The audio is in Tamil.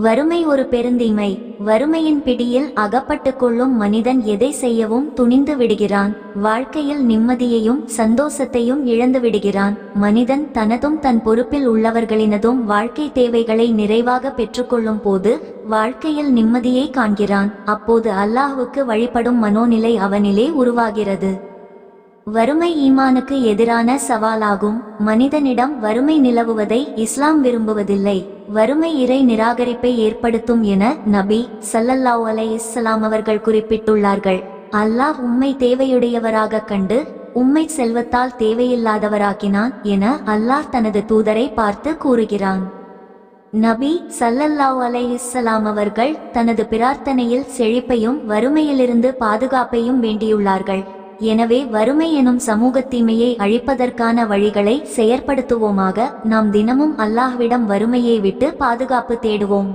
வறுமை ஒரு பெருந்தீமை. வறுமையின் பிடியில் அகப்பட்டு கொள்ளும் மனிதன் எதை செய்யவும் துணிந்து விடுகிறான். வாழ்க்கையில் நிம்மதியையும் சந்தோஷத்தையும் இழந்து விடுகிறான். மனிதன் தனதும் தன் பொறுப்பில் உள்ளவர்களினதும் வாழ்க்கை தேவைகளை நிறைவாக பெற்றுக்கொள்ளும் போது வாழ்க்கையில் நிம்மதியை காண்கிறான். அப்போது அல்லாஹ்வுக்கு வழிபடும் மனோநிலை அவனிலே உருவாகிறது. வறுமை ஈமானுக்கு எதிரான சவாலாகும். மனிதனிடம் வறுமை நிலவுவதை இஸ்லாம் விரும்புவதில்லை. வறுமை இறை நிராகரிப்பை ஏற்படுத்தும் என நபி ஸல்லல்லாஹு அலைஹிஸ்ஸலாம் அவர்கள் குறிப்பிட்டுள்ளார்கள். அல்லாஹ் உம்மை தேவையுடையவராக கண்டு உம்மை செல்வத்தால் தேவையில்லாதவராக்கினான் என அல்லாஹ் தனது தூதரை பார்த்து கூறுகிறான். நபி ஸல்லல்லாஹு அலைஹிஸ்ஸலாம் அவர்கள் தனது பிரார்த்தனையில் செழிப்பையும் வறுமையிலிருந்து பாதுகாப்பையும் வேண்டியுள்ளார்கள். எனவே வறுமை எனும் சமூக தீமையை அழிப்பதற்கான வழிகளை செயற்படுத்துவோமாக. நாம் தினமும் அல்லாஹ்விடம் வறுமையை விட்டு பாதுகாப்பு தேடுவோம்.